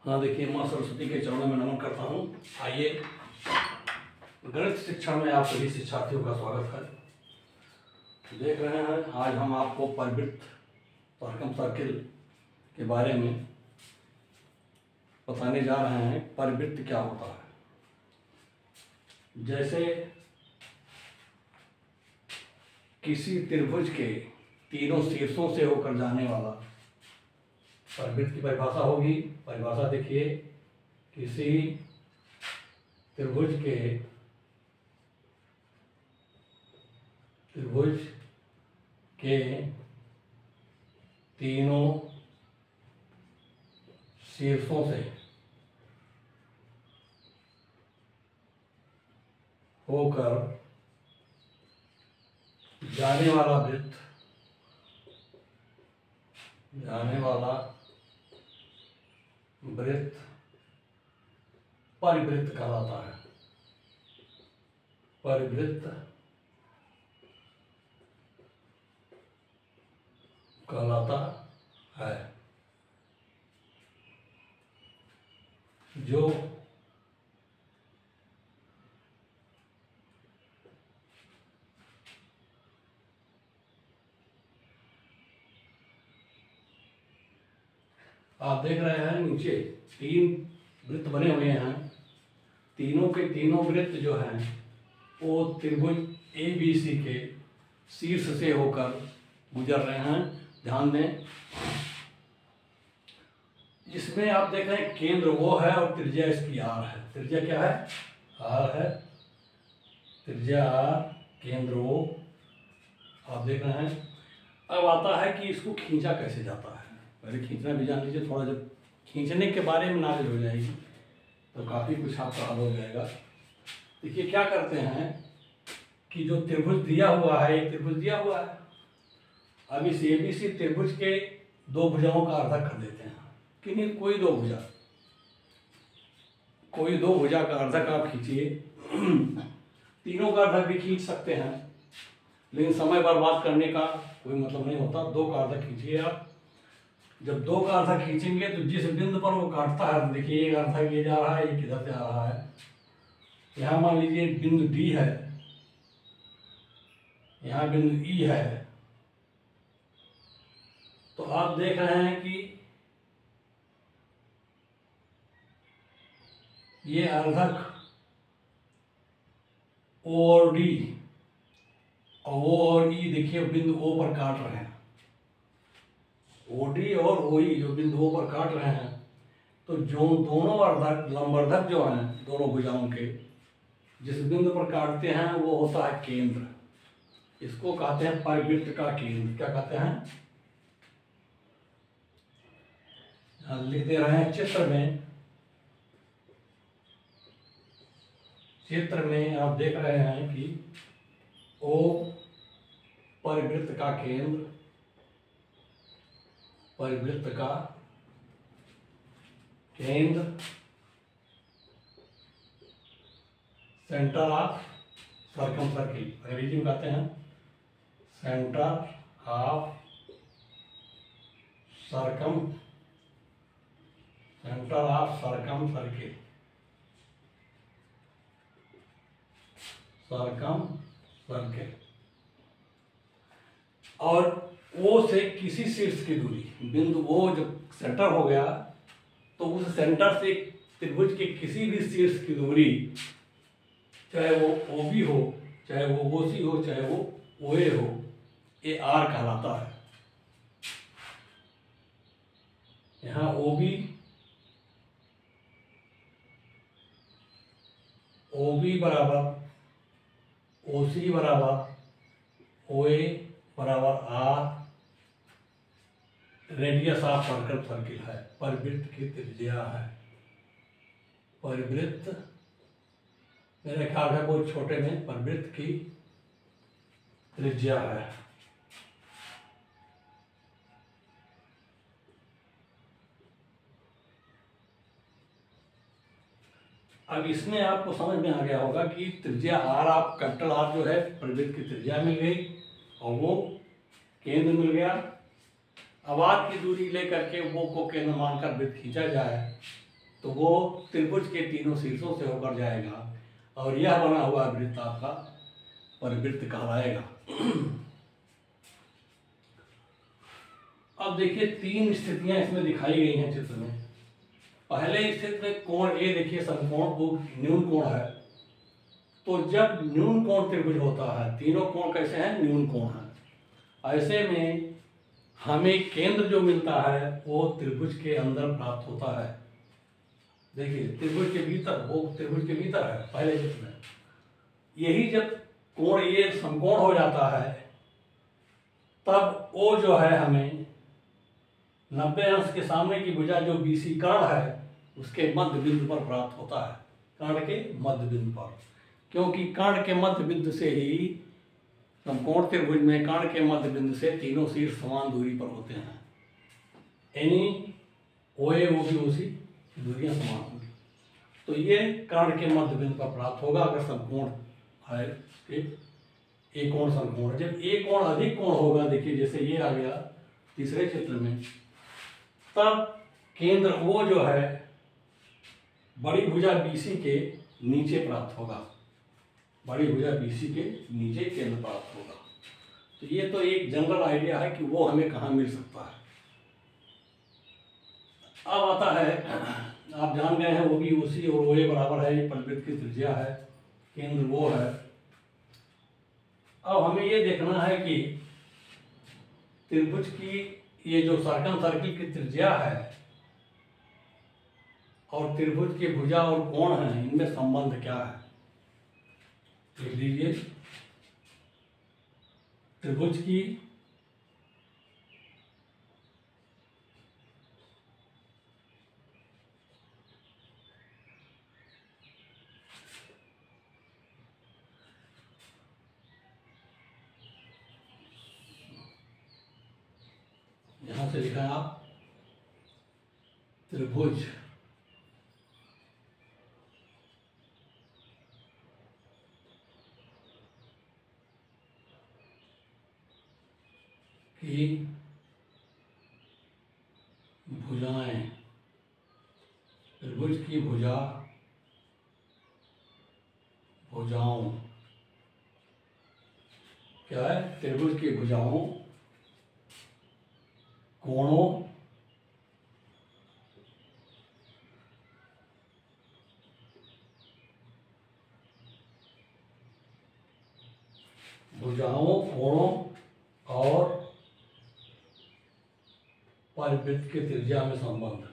हाँ देखिए, माँ सरस्वती के चरणों में नमन करता हूँ। आइए, गणित शिक्षा में आप सभी शिक्षार्थियों का स्वागत है। देख रहे हैं, आज हम आपको परिवृत्त सरकम सर्किल के बारे में बताने जा रहे हैं। परिवृत्त क्या होता है? जैसे किसी त्रिभुज के तीनों शीर्षों से होकर जाने वाला परिवृत्त की परिभाषा होगी। परिभाषा देखिए, किसी त्रिभुज के तीनों शीर्षों से होकर जाने वाला वृत्त परिवृत्त कहलाता है। परिवृत्त कहलाता है। जो आप देख रहे हैं, नीचे तीन वृत्त बने हुए हैं। तीनों के तीनों वृत्त जो हैं वो त्रिभुज ABC के शीर्ष से होकर गुजर रहे हैं। ध्यान दें, इसमें आप देख रहे हैं केंद्र वो है और त्रिज्या इसकी R है। त्रिज्या क्या है? R है। त्रिज्या R, केंद्र O, आप देख रहे हैं। अब आता है कि इसको खींचा कैसे जाता है। पहले खींचना भी जान लीजिए थोड़ा। जब खींचने के बारे में नॉलेज हो जाएगी तो काफ़ी कुछ आपका हल हो जाएगा। देखिए क्या करते हैं कि जो त्रिभुज दिया हुआ है, एक त्रिभुज दिया हुआ है। अब इस ABC त्रिभुज के दो भुजाओं का अर्धक कर देते हैं। किन्हीं कोई दो भुजा का अर्धक आप खींचिए। तीनों का अर्धक भी खींच सकते हैं, लेकिन समय बर्बाद करने का कोई मतलब नहीं होता। दो का अर्धक खींचिए आप। जब दो का अर्धक खींचेंगे तो जिस बिंदु पर वो काटता है, देखिए एक अर्धक ये जा रहा है, एक इधर से आ रहा है। यहाँ मान लीजिए बिंदु D है, यहाँ बिंदु E है। तो आप देख रहे हैं कि ये अर्धक O और D और O और E देखिए बिंदु O पर काट रहे हैं। OD और OE जो बिंदु O पर काट रहे हैं, तो जो दोनों अर्धक लंबर्धक जो हैं दोनों भुजाओं के, जिस बिंदु पर काटते हैं वो होता है केंद्र। इसको कहते हैं परिवृत्त का केंद्र। क्या कहते हैं? लिख दे रहे हैं चित्र में आप देख रहे हैं कि O परिवृत्त का केंद्र, परिवृत्त का केंद्र, सेंटर ऑफ सर्कम सर्किल, अंग्रेजी में कहते हैं सेंटर ऑफ सर्कम सर्किल, और O से किसी शीर्ष की दूरी, बिंदु O जब सेंटर हो गया तो उस सेंटर से त्रिभुज के किसी भी शीर्ष की दूरी, चाहे वो OB हो, चाहे वो OC हो, चाहे वो OA हो, ये R कहलाता है। यहाँ OB बराबर OC बराबर OA बराबर R, radius of circle circle है। परिवृत्त की त्रिज्या है। परिवृत्त मेरे ख्याल है बहुत छोटे में परिवृत्त की त्रिज्या है। अब इसमें आपको समझ में आ गया होगा कि त्रिज्या R, आप कैपिटल R जो है परिवृत्त की त्रिज्या मिल गई और वो केंद्र मिल गया। अब R की दूरी लेकर के वो को केंद्र मानकर वृत्त खींचा जाए तो वो त्रिभुज के तीनों शीर्षों से होकर जाएगा और यह बना हुआ वृत्त आपका परिवृत्त कहलाएगा। अब देखिए 3 स्थितियां इसमें दिखाई गई हैं चित्र में। पहले स्थिति में कोण ए देखिए समकोण वो न्यून कोण है। तो जब न्यून कोण त्रिभुज होता है, तीनों कोण कैसे हैं? न्यून कोण है। ऐसे में हमें केंद्र जो मिलता है वो त्रिभुज के अंदर प्राप्त होता है। देखिए त्रिभुज के भीतर, वो त्रिभुज के भीतर है पहले चित्र में। यही जब कोण ये समकोण हो जाता है तब वो जो है हमें 90 अंश के सामने की भुजा जो बीसी कर्ण है उसके मध्य बिंदु पर प्राप्त होता है, कर्ण के मध्य बिंदु पर। क्योंकि कर्ण के मध्य बिंदु से ही समकोण त्रिभुज में कर्ण के मध्य बिंदु से तीनों शीर्ष समान दूरी पर होते हैं, यानी OA OB OC दूरियां समान होंगी। तो ये कर्ण के मध्य बिंदु पर प्राप्त होगा अगर समकोण है, एक कोण समकोण है। जब एक कोण अधिक कोण होगा, देखिए जैसे ये आ गया तीसरे चित्र में, तब केंद्र वो जो है बड़ी भुजा BC के नीचे प्राप्त होगा, बड़ी भुजा BC के नीचे केंद्र प्राप्त होगा। तो ये तो एक जनरल आइडिया है कि वो हमें कहाँ मिल सकता है। अब आता है, आप जान गए हैं OB OC और OA बराबर है, ये परिवृत्त की त्रिज्या है, केंद्र वो है। अब हमें ये देखना है कि त्रिभुज की ये जो सर्कम सर्किल की त्रिज्या है और त्रिभुज की भुजा और कोण है, इनमें संबंध क्या है। लिख लीजिए, त्रिभुज की यहां से लिखा है आप त्रिभुज की भुजाएं, त्रिभुज की भुजाओं क्या है? त्रिभुज की भुजाओं, कोणों कोणों और परिवृत्त की त्रिज्या में संबंध।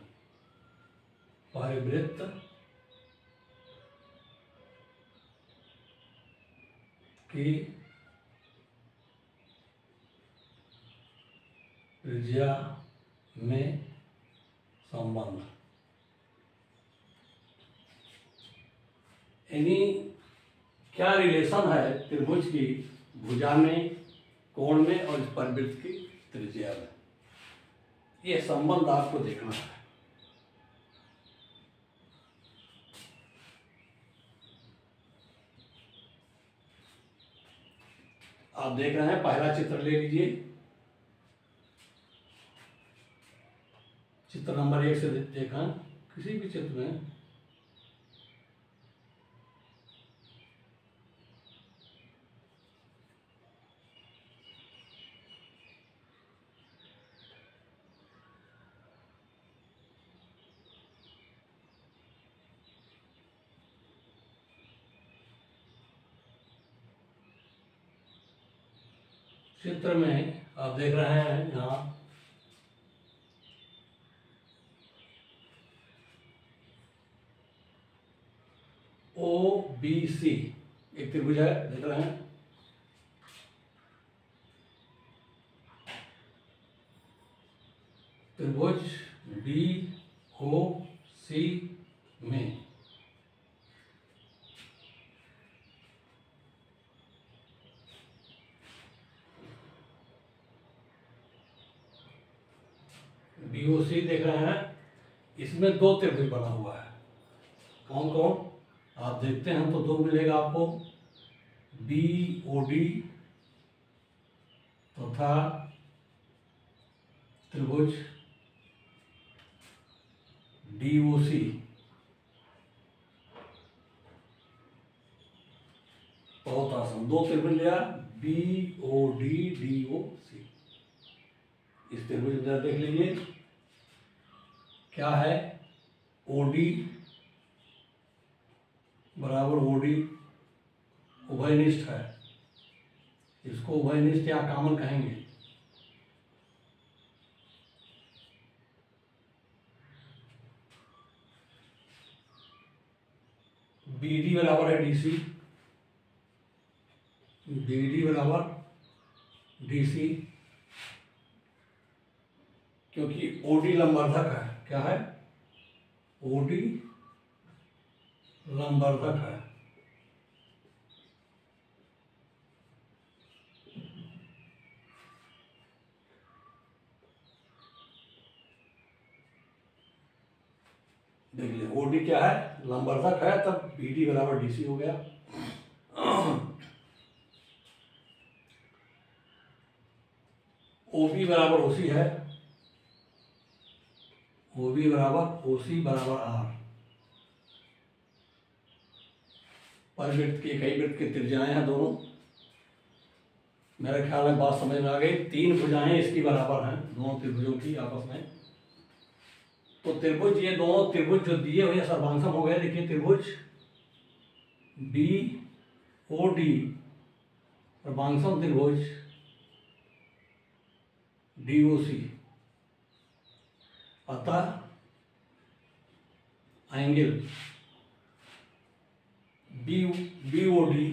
परिवृत्त की त्रिज्या में संबंध, यानी क्या रिलेशन है त्रिभुज की भुजा में, कोण में और इस परिवृत्त की त्रिज्या में, ये संबंध आपको देखना है। आप देख रहे हैं, पहला चित्र ले लीजिए, चित्र नंबर 1 से देखा, किसी भी चित्र में आप देख रहे हैं यहाँ OBC एक त्रिभुज है, देख रहे हैं। त्रिभुज BOC में BOC देख रहे हैं, इसमें 2 त्रिभुज बना हुआ है। कौन कौन आप देखते हैं तो 2 मिलेगा आपको, BOD तथा त्रिभुज DOC। दो त्रिभुज लिया, B O D D O C. इस त्रिभुज में देख लीजिए क्या है, ओ डी बराबर ओ डी उभयनिष्ठ है, इसको उभयनिष्ठ या कॉमन कहेंगे। बी डी बराबर है डी सी, बी डी बराबर डी सी, क्योंकि ओ डी लंबवर्धक है। क्या है, ओ डी लंबवर्धक है। देख लीजिए ओ डी क्या है, लंबवर्धक है, तब बी डी बराबर डी सी हो गया। ओ बी बराबर ओ सी है, ओ बी बराबर ओ सी बराबर आर। परिवृत्त की कई वृत्त की त्रिज्याएं हैं दोनों। मेरे ख्याल में बात समझ में आ गई। तीन भुजाएं इसकी बराबर हैं, दोनों त्रिभुजों की आपस में। तो त्रिभुज, ये दोनों त्रिभुज जो दिए हुए सर्वांगसम हो गए। देखिए त्रिभुज बी ओ डी सर्वांगसम त्रिभुज डी ओ सी, अतः एंगल बी ओ डी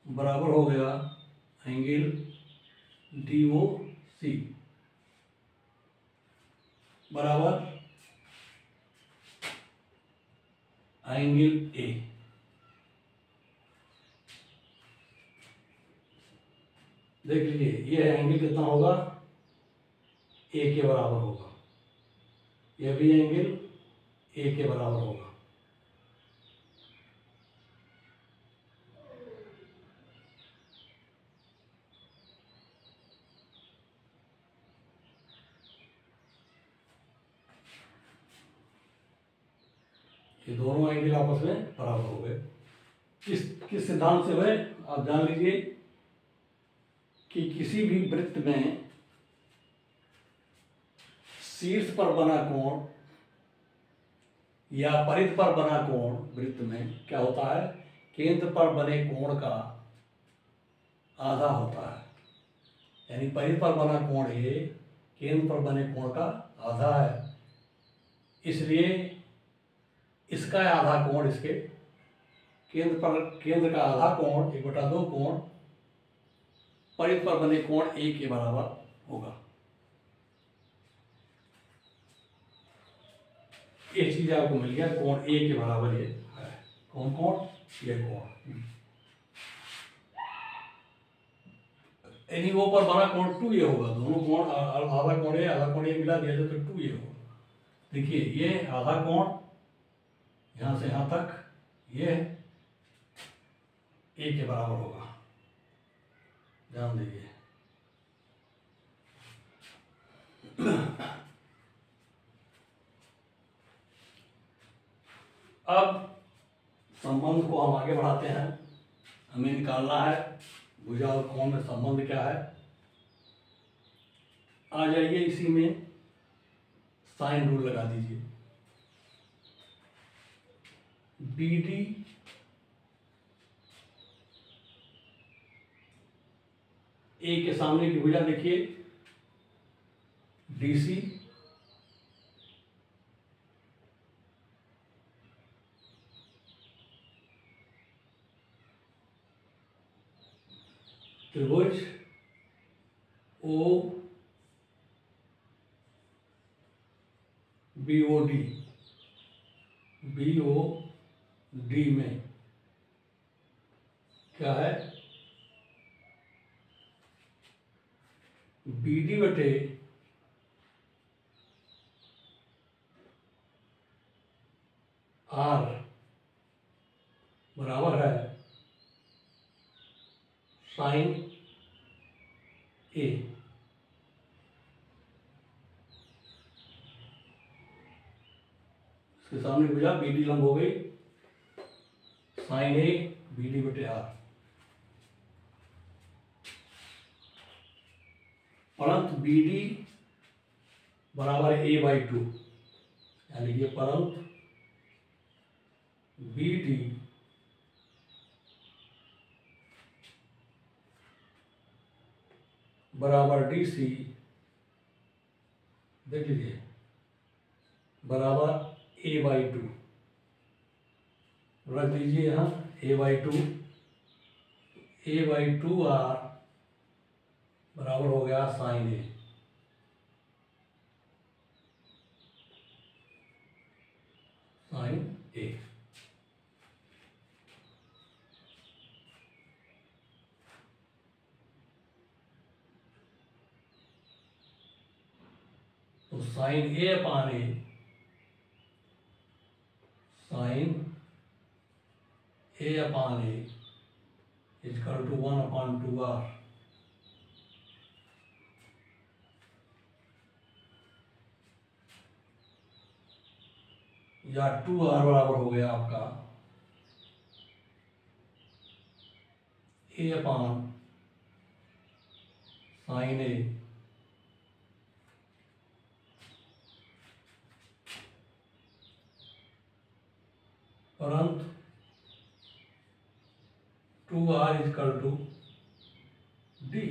बराबर हो गया एंगल डी ओ सी बराबर एंगल ए। देख लीजिए ये एंगल कितना होगा, ए के बराबर होगा। यह भी एंगल ए के बराबर होगा। ये दोनों एंगल आपस में बराबर हो गए। किस सिद्धांत से हुए, आप जान लीजिए कि किसी भी वृत्त में शीर्ष पर बना कोण या परिध पर बना कोण, वृत्त में क्या होता है, केंद्र पर बने कोण का आधा होता है। यानी परिध पर बना कोण ए केंद्र पर बने कोण का आधा है, इसलिए इसका आधा कोण, इसके केंद्र का आधा कोण 1/2 कोण परिध पर बने कोण ए के बराबर होगा। ये चीज आपको मिल गया, कोण ए के बराबर ये है। कौन कोण, ये कोण। यानी वो पर बना कोण 2 ये होगा। दोनों कोण आधा कोण ए मिला दिया जाए तो 2 ये होगा। देखिए ये आधा कोण यहां से यहां तक, ये ए के बराबर होगा, ध्यान दीजिए। अब संबंध को हम आगे बढ़ाते हैं। हमें निकालना है भुजा और कोण में संबंध क्या है। आ जाइए इसी में साइन रूल लगा दीजिए। बी डी ए के सामने की भुजा देखिए डी सी, त्रिभुज ओ बी ओ डी में क्या है, बी डी बटे आर बराबर है साइन ए। इसके सामने भुजा बी डी लंब हो गई, साइन ए बी डी बटे आर, परंतु बी डी बराबर ए बाई टू, यानी कि परंतु बी डी बराबर डी सी, देख लीजिए, बराबर ए बाई टू, रख दीजिए यहाँ A by two, A by two R बराबर हो गया साइन ए, साइन ए। तो sine A upon A, sine A upon A equal to 1/2r, या 2r बराबर हो गया आपका ए अपान साइन ए, परंतु 2r equal to D.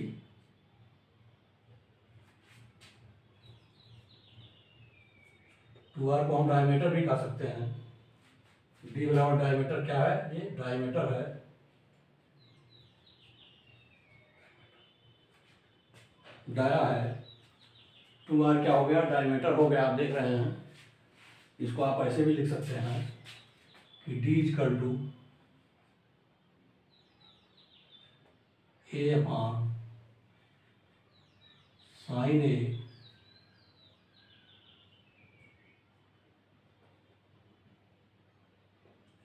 Two R को हम डायमीटर भी कह सकते हैं, डी बराबर डायमीटर क्या है, ये डायमीटर है, डाया है, 2r क्या हो गया, डायमीटर हो गया। आप देख रहे हैं, इसको आप ऐसे भी लिख सकते हैं कि D equal to A upon sine A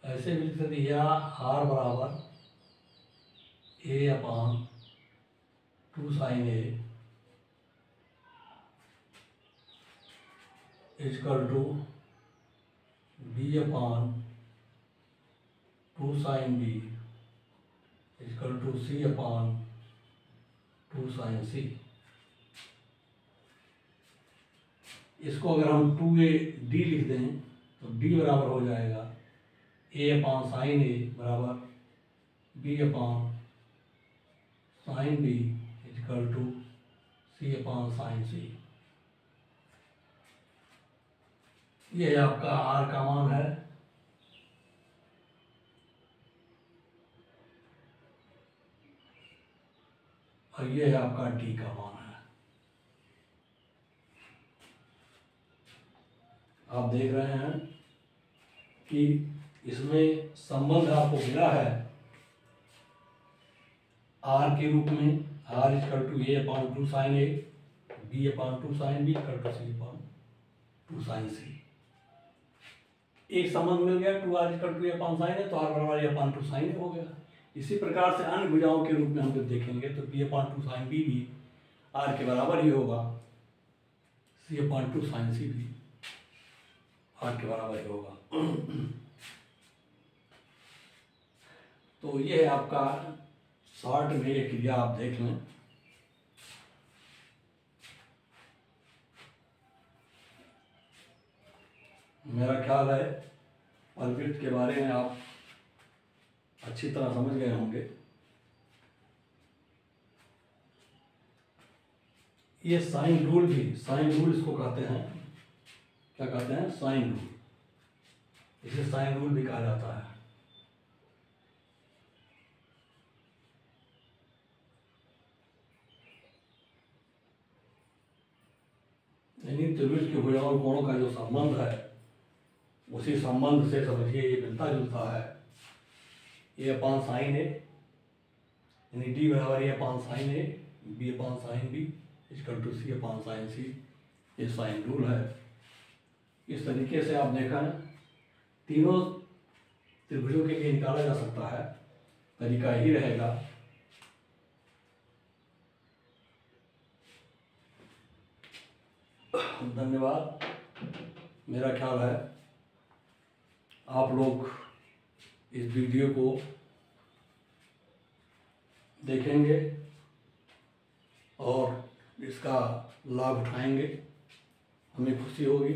ऐसे भी लिख सकते, या आर बराबर A upon 2 sine A equal to B upon 2 sine B equal to C upon 2 sine C. इसको अगर हम 2a डी लिख दें तो डी बराबर हो जाएगा ए अपान साइन ए बराबर B upon sine B equal to C upon sine C. ये आपका आर का मान है, और ये है आपका डी का मान है। आप देख रहे हैं कि इसमें संबंध आपको मिला है आर के रूप में, R equal to A upon 2 sine A, B upon 2 sine B equal to C upon 2 sine C. एक संबंध मिल गया, 2r equal to A upon sine है, तो आर बराबर ए अपान 2 साइन ए हो गया। इसी प्रकार से अन्य भुजाओं के रूप में हम जब देखेंगे तो बी अपान 2 साइन बी भी आर के बराबर ही होगा, सी अपान 2 साइन सी भी आर के बराबर ही होगा। तो ये है आपका शॉर्ट में ये क्रिया, आप देख लें। मेरा ख्याल है परिवृत्त के बारे में आप अच्छी तरह समझ गए होंगे। ये साइन रूल भी, साइन रूल इसको कहते हैं, क्या कहते हैं, साइन रूल, इसे साइन रूल भी कहा जाता है। यानी त्रिभुज के भुजाओं कोणों का जो संबंध है, उसी संबंध से समझिए ये मिलता जुलता है। ए अपान साइन ए, यानी डी बराबर A upon sine A, B upon sine B equal to C upon sine C, ये साइन रूल है। इस तरीके से आप देखा है तीनों त्रिभुजों के लिए निकाला जा सकता है, तरीका ही रहेगा। धन्यवाद। मेरा ख्याल है आप लोग इस वीडियो को देखेंगे और इसका लाभ उठाएंगे, हमें खुशी होगी।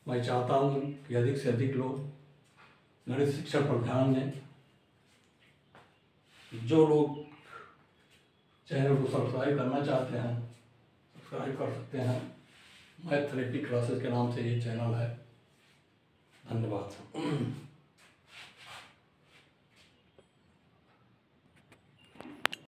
मैं चाहता हूँ कि अधिक से अधिक लोग गणित शिक्षा पर ध्यान दें। जो लोग चैनल को सब्सक्राइब करना चाहते हैं सब्सक्राइब कर सकते हैं। मैथ थेरेपी क्लासेस के नाम से ये चैनल है। धन्यवाद।